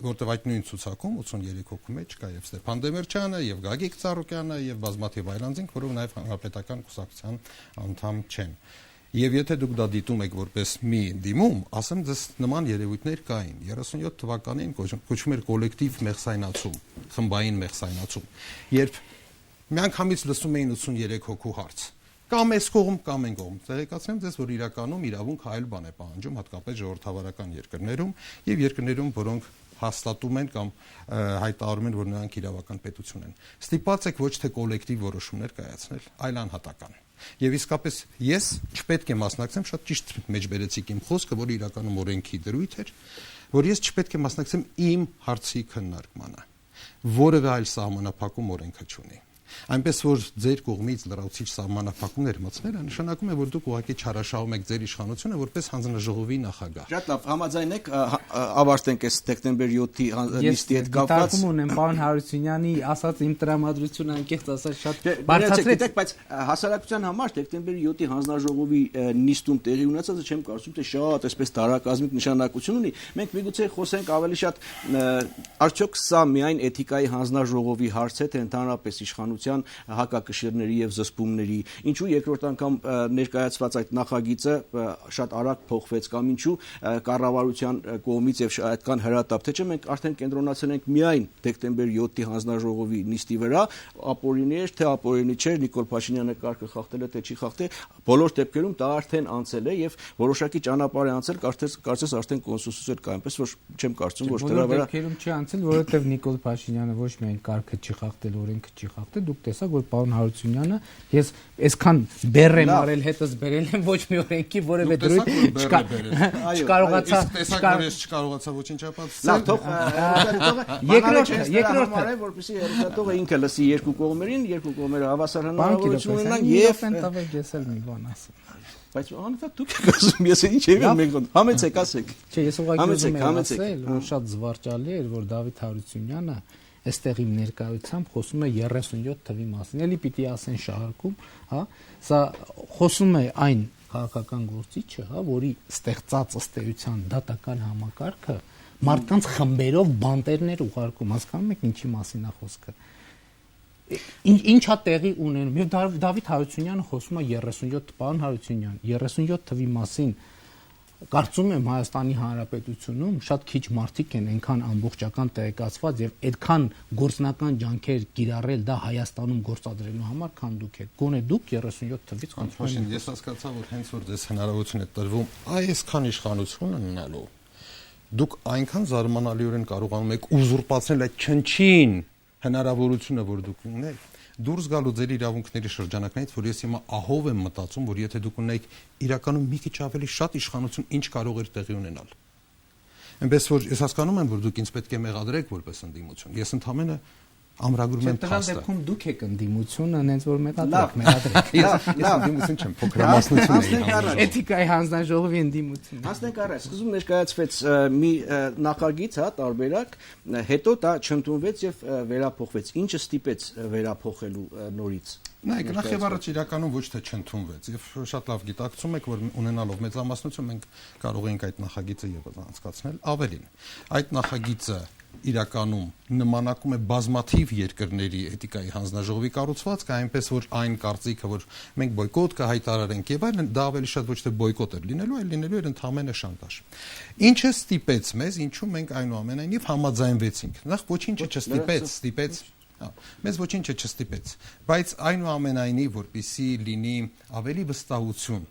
որտեղ այդ նույն ցուցակում 83 հոգու մեջ կա եւ Ստեփան Դեմիրճյանը եւ Գագիկ Ծառուկյանը եւ բազմաթիվ այլ անձինք, որոնք նաև հանրապետական կուսակցության անդամ չեն։ Եվ եթե դուք դա դիտում եք որպես մի դիմում, ասեմ ձեզ նման երևույթներ կային։ 37 թվականին կոչվում էր կոլեկտիվ մեղսայնացում, խմբային մեղսայնացում, երբ միանգամից լսում էին 83 հոգու հարց։ Կամ այս կողմ, կամ այն կողմ։ Տեղեկացնեմ ձեզ, որ իրականում իրավունքը այլ բան է պահանջում, հատկապես ժողովրդավարական երկրներում եւ երկրներում, որոնք հաստատում են կամ հայտարարում են, որ նրանք իրավական պետություն են։ Ստիպված եք ոչ թե կոլեկտիվ որոշումներ կայացնել, այլ անհատական։ Եվ իսկապես ես չպետք է մասնակցեմ, շատ ճիշտ մեջբերեցիք իմ խոսքը, որ իրականում օրենքի դրույթ էր, որ ես չպետք է մասնակցեմ իմ հարցի քննարկմանը, որևէ այլ սահմանափակում օրենքը չունի։ Այնպես որ ձեր կողմից լրացուցիչ սահմանափակումներ մտցնելը նշանակում է, որ դուք ուղղակի չարաշահում եք ձեր իշխանությունը որպես հանձնաժողովի նախագահ։ Շատ լավ, համաձայն եք, ավարտենք այս դեկտեմբեր 7-ի նիստի հետ կապված։ Ես ունեմ պարոն Հարությունյանի ասած իմ տրամադրությունը անկեղծ ասած շատ բարձրացրեց, բայց հասարակության համար դեկտեմբերի 7-ի հանձնաժողովի նիստում տեղի ունեցածը չեմ կարծում թե շատ այսպես տարակազմիկ նշանակություն ունի։ Մենք միգուցե խոսենք ավելի շատ արդյոք սա միայն էթիկայի հանձնաժողովի հարց է, թե ընդհանրապես իշխանության հակակշիռների եւ զսպումների, ինչու երկրորդ անգամ ներկայացված այդ նախագիծը շատ արագ փոխվեց կամ ինչու կառավարության կողմից եւ այդքան հրատապ, թե չէ մենք արդեն կենտրոնացել ենք միայն դեկտեմբեր 7-ի հանձնաժողովի նիստի վրա, ապօրինի էր թե ապօրինի չէր, Նիկոլ Փաշինյանը կարգը խախտել է թե չի խախտել, բոլոր դեպքերում դա արդեն անցել է եւ որոշակի ճանապարհ է անցել, կարծես արդեն կոնսենսուս կա, այնպես որ չեմ կարծում որ դրա վրա դեպքերում չի անցել, որովհետեւ Նիկոլ Փաշինյանը ոչ միայն կարգը չի խախտել, օրենքը չի խախտել, դուք տեսաք որ պարոն Հարությունյանը ես այսքան բեռ եմ արել հետս բերել եմ ոչ մի օրենքի որևէ դրույթ չկարողացա չկարողացա ոչինչ ապացուցել։ Լավ, թող երկրորդը որպեսզի երիտասարդը ինքը լսի երկու կողմերը հավասար հնարավորություն ունենան եւ ես էլ մի բան ասեմ։ Բայց անընդհատ դուք եք ասում, ես ինչ եմ մենք համեցեք ասեք։ Չէ, ես ուղղակի ուզում եմ ասել, որ շատ զվարճալի էր, որ Դավիթ Հարությունյանը այստեղ իմ ներկայությամբ խոսում է 37 թվի մասին։ Էլի պիտի ասեն շահարկում, հա, սա խոսում է այն քաղաքական գործիչը, հա, որի ստեղծած ըստ էության դատական համակարգը մարդկանց խմբերով բանտերներ ուղարկում, հասկանում եք ինչի մասին է խոսքը։ Ինչա տեղի ունենում։ Եվ Դավիթ Հարությունյանը խոսում է 37 պարոն Հարությունյան, 37 թվի մասին կարծում եմ Հայաստանի Հանրապետությունում շատ քիչ մարդիկ են այնքան ամբողջական տեղեկացված եւ այդքան գործնական ջանքեր կիրառել դա Հայաստանում գործադրելու համար, քան դուք եք։ Գոնե դուք 37 թվից Անշուշտ ես հասկացա, որ հենց որ դες հնարավորություն է տրվում այսքան իշխանություն ունենալու, դուք այնքան զարմանալիորեն կարողանում եք ուզուրպացնել այդ չնչին հնարավորությունը, որ դուք ունեք, դուրս գալու ձեր իրավունքների շրջանակներից, որ ես հիմա ահով եմ մտածում, որ եթե դուք ունեիք իրականում մի քիչ ավելի շատ իշխանություն, ինչ կարող էր տեղի ունենալ։ Այնպես որ ես հասկանում եմ, որ դուք ինձ պետք է մեղադրեք որպես ընդդիմություն։ Ես ընդհանրապես ամրագրում եմ փաստը։ Դեպքում դուք եք ընդդիմությունը, հենց որ մեղադրեք։ Ես ընդդիմություն չեմ, փոքրամասնություն եմ։ Էթիկայի հանձնաժողովի ընդդիմություն։ Հասնենք առ, սկզբում ներկայացվեց մի նախագիծ, տարբերակ, հետո դա չընդունվեց եւ վերափոխվեց։ Ինչը ստիպեց վերափոխելու նորից։ Նայեք, նախ եւ առաջ իրականում ոչ թե չընդունվեց եւ շատ լավ գիտակցում եք, որ ունենալով մեծամասնություն մենք կարող ենք այդ նախագիծը եւս անցկացնել ավելին։ Այդ նախագիծը իրականում նմանակում է բազմաթիվ երկրների էթիկայի հանձնաժողովի կառուցվածքը, այնպես որ այն կարծիքը, որ մենք բոյկոտ կհայտարարենք եւ այլն, դա ավելի շատ ոչ թե բոյկոտ էր լինելու, այլ լինելու էր ընդհանրապես շանտաժ։ Ինչը ստիպեց մեզ, ինչու մենք այնուամենայնիվ համաձայնվեցինք։ Նախ ոչինչը չստիպեց, մեզ ոչինչը չստիպեց, բայց այնուամենայնիվ, որպեսզի լինի ավելի վստահություն,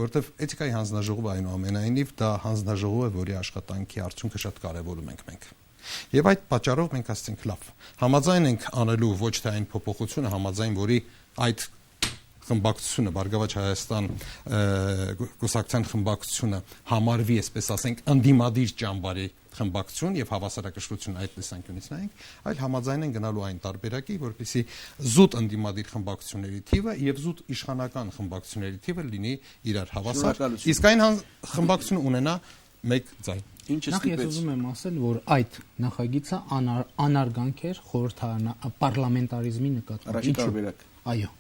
որովհետև էթիկայի հանձնաժողովը այնուամենայնիվ դա հանձնաժողով է, որի աշխատանքի արդյունքը շատ կարևորում ենք մենք։ Եվ այդ պատճառով մենք ասենք լավ, համաձայն ենք անելու ոչ թե այն փոփոխությունը, համաձայն որի այդ խմբակցությունը Բարգավաճ Հայաստան կուսակցության խմբակցությունը համարվի, այսպես ասենք, ընդդիմադիր ճամբարի խմբակցություն եւ հավասարակշռություն այդ տեսանկյունից նայենք, այլ համաձայն են գնալու այն տարբերակի, որպեսզի զուտ ընդդիմադիր խմբակցությունների թիվը եւ զուտ իշխանական խմբակցությունների թիվը լինի իրար հավասար, իսկ այն խմբակցությունը ունենա մեկ ձայն։ Նախ ես ուզում եմ ասել, որ այդ նախագիծը անարգանք էր պարլամենտարիզմի նկատմամբ։ Այո,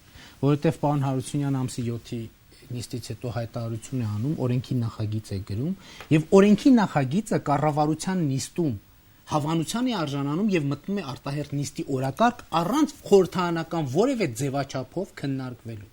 որովհետև պարոն Հարությունյան ամսի 7-ի նիստից հետո հայտարարություն է անում, օրենքի նախագիծ է գրում, եւ օրենքի նախագիծը կառավարության նիստում հավանության է արժանանում եւ մտնում է արտահերթ նիստի օրակարգ առանց խորհրդարանական որևէ ձևաչափով քննարկվելու։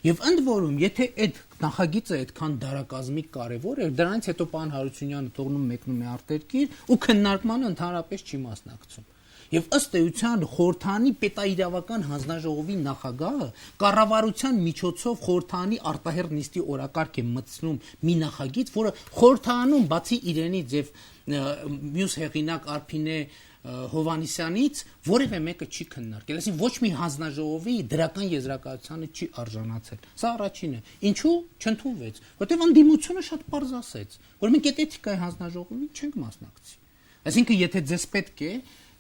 Եվ ընդ որում, եթե այդ նախագիծը այդքան դարակազմիկ կարևոր է, դրանից հետո պարոն Հարությունյանը թողնում մեկնում է արտերկիր ու քննարկմանը ընդհանրապես չի մասնակցում։ Եվ ըստ էության խորհրդանի պետաիրավական հանձնաժողովի նախագահը կառավարության միջոցով խորհրդանի արտահերթ նիստի օրակարգ է մտցնում մի նախագիծ, որը խորհրդանում բացի իրենից եւ մյուս հեղինակ Արփինե Հովանիսյանից որևէ մեկը չի քննարկել, այսինքն ոչ մի հանձնաժողովի դրական եզրակացությանը չի արժանացել։ Սա առաջինը։ Ինչու չընդունվեց, որտեղ ընդդիմությունը շատ պարզ ասեց, որ մենք այդ էթիկայի հանձնաժողովին չենք մասնակցի։ Այսինքն եթե ձեզ պետք է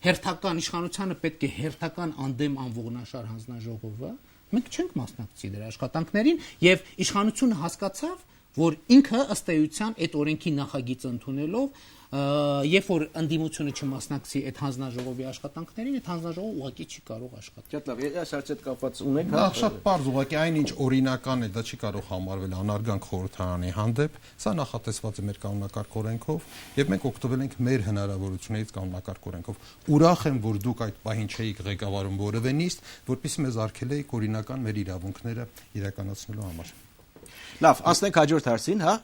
հերթական իշխանությանը պետք է հերթական անդեմ անողնաշար հանձնաժողովը, մենք չենք մասնակցի դրա աշխատանքներին եւ իշխանությունը հասկացավ, որ ինքը ըստ էության այդ օրենքի նախագիծը ընդունելով երբ որ ընդդիմությունը չմասնակցի այդ հանձնաժողովի աշխատանքներին, այդ հանձնաժողովը ուղղակի չի կարող աշխատել։ Շատ լավ, այս հարցը կապված ունեք, հա, շատ པարզ ուղղակի այնինչ օրինական է, դա չի կարող համարվել անարգանք խորհրդարանի հանդեպ, սա նախատեսված է մեր կանոնակարգ օրենքով, եւ մենք օգտվել ենք մեր հնարավորություններից կանոնակարգ օրենքով։ Ուրախ եմ, որ դուք այդ պահին չէիք ղեկավարում որևէ նիստ, որպեսզի մեզ արգելեիք օրինական մեր իրավունքները իրականացնելու համար։ Լավ, անցնենք հաջորդ հարցին, հա։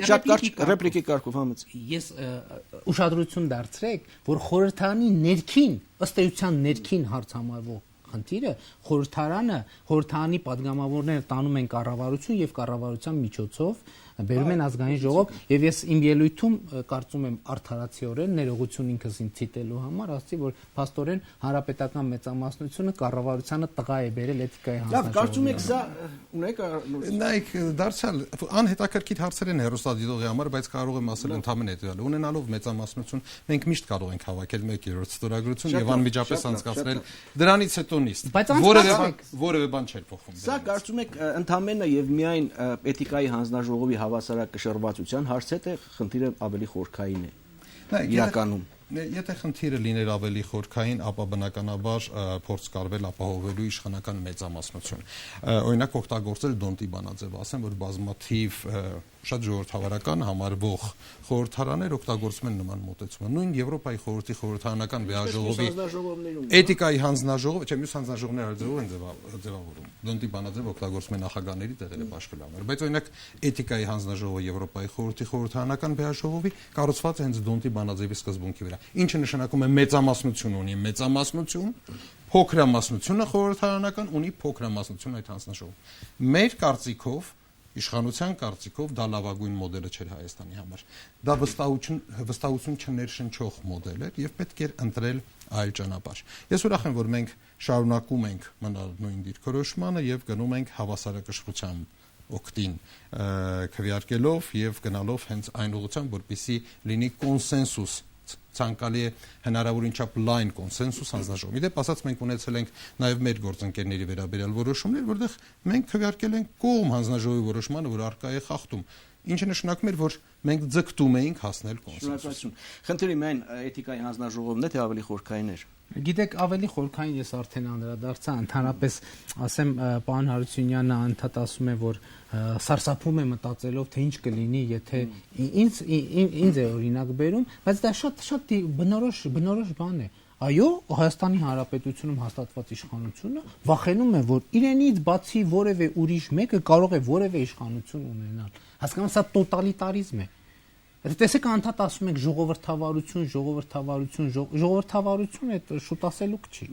Շատ կարճ ռեպլիկի կարգով համից։ Ես ուշադրություն դարձրեք, որ խորհրդարանի ներքին, ըստ էության ներքին հարց համարվող խնդիրը խորհրդարանի падգամավորները տանում են կառավարություն եւ կառավարության միջոցով բերում են ազգային ժողով եւ ես իմ ելույթում կարծում եմ արդարացիորեն ներողություն ինքս ինձ ցիտելու համար ասացի, որ փաստորեն հանրապետական մեծամասնությունը կառավարությանը տղա է բերել էթիկայի հանձնաժողովին։ Լավ, կարծում եք սա ունեք նայեք, դարձյալ անհետաքրքիր հարցեր են հերոստատիտողի համար, բայց կարող եմ ասել ընդհանրապես հետեւյալը, ունենալով մեծամասնություն, մենք միշտ կարող ենք հավաքել 1/3 ստորագրություն եւ անմիջապես անցկացնել դրանից հետո նիստ։ Որևէ բան չէր փոխվում։ Սա կարծում եք ընդհանրապես եւ միայն էթիկայի հանձնաժողովի հավասարակշռվածության հարց է, թե խնդիրը ավելի խորքային է իրականում։ Եթե խնդիրը լիներ ավելի խորքային, ապա բնականաբար փորձ կարվել ապահովելու իշխանական մեծամասնություն։ Օրինակ օգտագործել Դոնտի բանաձև, ասեմ, որ բազմաթիվ շատ ժողովրդավարական համարվող խորհրդարաններ օգտագործում են նման մոտեցումը։ Նույն Եվրոպայի խորհրդի խորհրդարանական վեաժողովի էթիկայի հանձնաժողովը, չէ, մյուս հանձնաժողովները ձևով են ձևավորում։ Դոնտի բանաձև օգտագործում են նախագահների տեղերը բաշխելու համար, բայց օրինակ էթիկայի հանձնաժողովը Եվրոպայի խորհրդի խորհրդարանական վեաժողովի կառուցված է հենց Դոնտի բանաձևի սկզբունքի վրա, ինչը նշանակում է մեծամասնություն ունի մեծամասնություն, փոքրամասնությունը խորհրդարանական ունի փոքրամասնություն այդ հանձնաժողովում։ Մեր կարծիքով իշխանության կարծիքով դա լավագույն մոդելը չէր Հայաստանի համար։ Դա վստահություն չներշնչող մոդել էր եւ պետք էր ընտրել այլ ճանապարհ։ Ես ուրախ եմ, որ մենք շարունակում ենք մնալ նույն դիրքորոշմանը եւ գնում ենք հավասարակշռության օգտին քվեարկելով եւ գնալով հենց այն ուղղությամբ, որպեսզի լինի կոնսենսուս, ցանկալի է հնարավորին չափ լայն կոնսենսուս հանձնաժողովի։ Իդեպ ասած մենք ունեցել ենք նաև մեր գործընկերների վերաբերյալ որոշումներ, որտեղ մենք քվեարկել ենք կողմ հանձնաժողովի որոշմանը, որ արկա է խախտում, ինչը նշանակում էր, որ մենք ձգտում էինք հասնել կոնսենսուսին։ Խնդրի միայն էթիկայի հանձնաժողովն է, թե ավելի խորքային էր։ Գիտեք, ավելի խորքային ես արդեն անդրադարձա, ընդհանրապես ասեմ, պարոն Հարությունյանը անդադ ասում է, որ սարսափում է մտածելով, թե ինչ կլինի, եթե ինձ է օրինակ բերում, բայց դա շատ բնորոշ բան է։ Այո, Հայաստանի Հանրապետությունում հաստատված իշխանությունը վախենում է, որ իրենից բացի որևէ ուրիշ մեկը կարող է որևէ իշխանություն ունենալ։ Հասկանում, սա տոտալիտարիզմ է։ Տեսեք, անդադ ասում ենք ժողովրդավարություն այդ շուտ ասելուկ չի։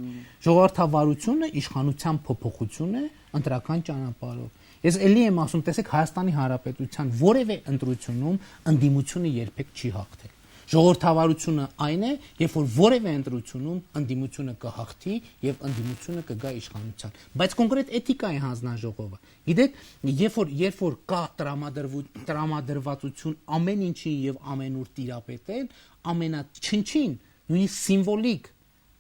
Ժողովրդավարությունը իշխանության փոփոխություն է ընտրական ճանապարհով։ Ես էլի եմ ասում, տեսեք, Հայաստանի Հանրապետության որևէ ընտրությունում ընդդիմությունը երբեք չի հաղթել։ Ժողովրդավարությունը այն է, երբ որ որևէ ընտրությունում ընդդիմությունը կհաղթի եւ ընդդիմությունը կգա իշխանության։ Բայց կոնկրետ էթիկայի հանձնաժողովը, գիտեք, երբ որ կա տրամադրվածություն ամեն ինչին եւ ամենուր տիրապետել, ամենաչնչին, նույնիսկ սիմվոլիկ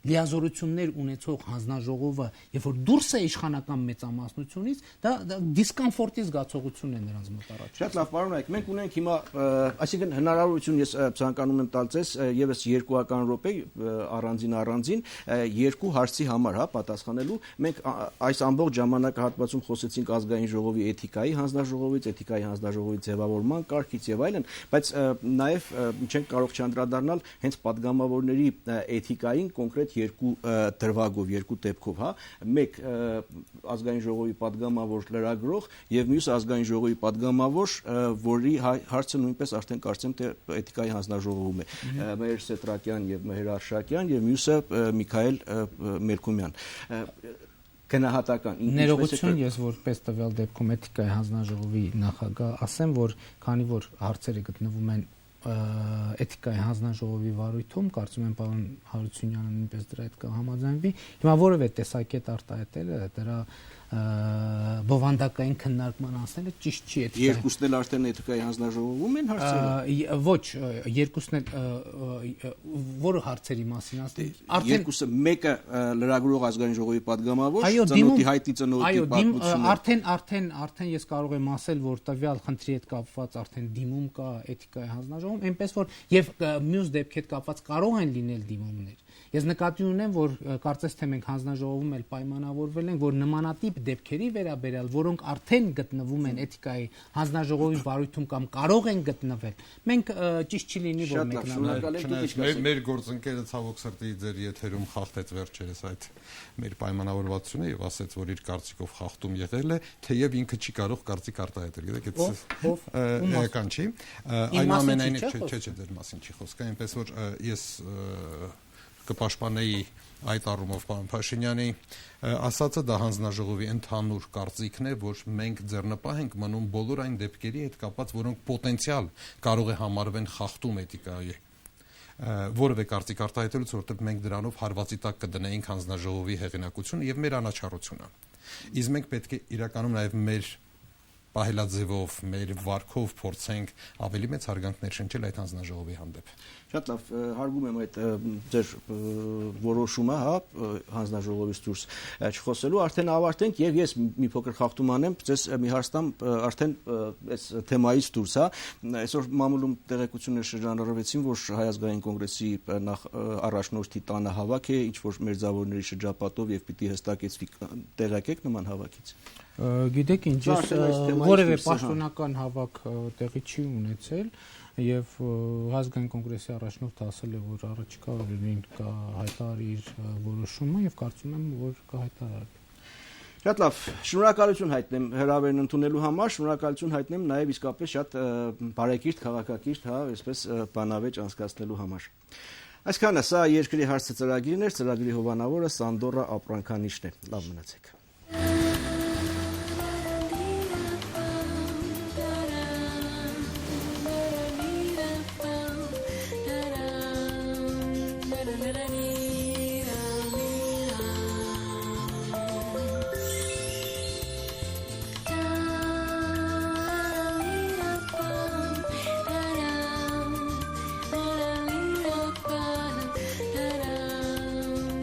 լիազորություններ ունեցող հանձնաժողովը, երբ որ դուրս է իշխանական մեծամասնությունից, դա դիսկոմֆորտի զգացողություն է նրանց մոտ առաջ։ Շատ լավ, պարոն, մենք ունենք հիմա, այսինքն հնարավորություն ես ցանկանում եմ տալ ձեզ եւս 2 րոպե առանձին երկու հարցի համար, հա, պատասխանելու։ Մենք այս ամբողջ ժամանակահատվածում խոսեցինք ազգային ժողովի էթիկայի հանձնաժողովից, էթիկայի հանձնաժողովի ձևավորման կարգից եւ այլն, բայց նաեւ չենք կարող չանդրադառնալ հենց падգամավորների էթիկային կոնկրետ երկու դրվագով, երկու դեպքով, հա, մեկ ազգային ժողովի падգամավոր լրագրող եւ մյուս ազգային ժողովի падգամավոր, որի հարցը նույնպես արդեն կարծեմ թե էթիկայի հանձնաժողովում է, Մհեր Սետրակյան եւ Մհեր Արշակյան եւ մյուսը Միքայել Մելքումյան։ Գնահատական ներողություն, ես որպես տվյալ դեպքում էթիկայի հանձնաժողովի նախագահ ասեմ, որ քանի որ հարցերը գտնվում են էթիկայի հանձնաժողովի վարույթում, կարծում եմ պարոն Հարությունյանը նույնպես դրա հետ կհամաձայնվի, հիմա որևէ տեսակետ արտահայտելը դրա բովանդակային քննարկման անցնելը ճիշտ չի։ Երկուսն էլ արդեն էթիկայի հանձնաժողովում են հարցերը։ Ոչ, երկուսն էլ որը հարցերի մասին ասում։ Երկուսը մեկը լրագրող ազգային ժողովի падգամավոր, ծնոտի հայտի ծնոտի պատմությունը։ Արդեն ես կարող եմ ասել, որ տվյալ խնդրի հետ կապված արդեն դիմում կա էթիկայի հանձնաժողովում, այնպես որ եւ մյուս դեպքի հետ կապված կարող են լինել դիմումներ։ Ես նկատի ունեմ, որ կարծես թե մենք հանձնաժողովում էլ պայմանավորվել ենք, որ նմանատիպ դեպքերի վերաբերյալ, որոնք արդեն գտնվում են էթիկայի հանձնաժողովի վարույթում կամ կարող են գտնվել, մենք ճիշտ չի լինի, որ մեկնաբանենք։ Մեր գործընկերը ցավոք սրտի ձեր եթերում խախտեց վերջերս այդ մեր պայմանավորվածությունը եւ ասաց, որ իր կարծիքով խախտում եղել է, թեև ինքը չի կարող կարծիք արտահայտել։ Գիտեք, այդ էական չի։ Այնուամենայնիվ չէ, դեր մասին չի խոսքը, այնպես որ ես կպաշտպանեի այդ առումով պարոն Փաշինյանի ասածը, դա հանձնաժողովի ընդհանուր կարծիքն է, որ մենք ձեռնպահ ենք մնում բոլոր այն դեպքերի հետ կապված, որոնք պոտենցիալ կարող է համարվեն խախտում էթիկայի որևէ կարծիք արտահայտելուց, որտեղ մենք դրանով հարվածի տակ կդնեինք հանձնաժողովի հեղինակությունը եւ մեր անաչառությունը։ Իսկ մենք պետք է իրականում նաեւ մեր պահելաձևով, մեր վարքով փորձենք ավելի մեծ հարգանքներ շնչել այդ հանձնաժողովի հանդեպ։ Շատ լավ, հարգում եմ այդ ձեր որոշումը, հա, հանձնաժողովից դուրս չխոսելու, արդեն ավարտենք եւ ես մի փոքր խախտում անեմ, ձեզ մի հարցամ արդեն այս թեմայից դուրս, հա, այսօր մամուլում տեղեկություններ շրջանառվեցին, որ Հայ ազգային կոնգրեսի առաջնորդի տանը հավաք է, ինչ որ մերձավորների շրջապատով եւ պիտի հստակեցվի, տեղյակ եք նման հավաքից։ Գիտեք ինչ, ես որևէ պաշտոնական հավաք տեղի չի ունեցել եւ ազգային կոնգրեսի առաջնորդը ասել է, որ առաջիկա օրերին կհայտարարի իր որոշումը եւ կարծում եմ, որ կհայտարարի։ Շատ լավ, շնորհակալություն հայտնեմ հրավերն ընդունելու համար, շնորհակալություն հայտնեմ նաեւ իսկապես շատ բարեկիրթ քաղաքակիրթ, հա, այսպես բանավեճ անցկացնելու համար։ Այսքանը սա երկրի հարցը ծրագիրն էր, ծրագրի հովանավորը Սանդորա Ապրանքանիշն է։ Լավ մնացեք։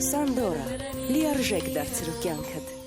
Սանդորա լիարժեք դարձրու կյանքդ։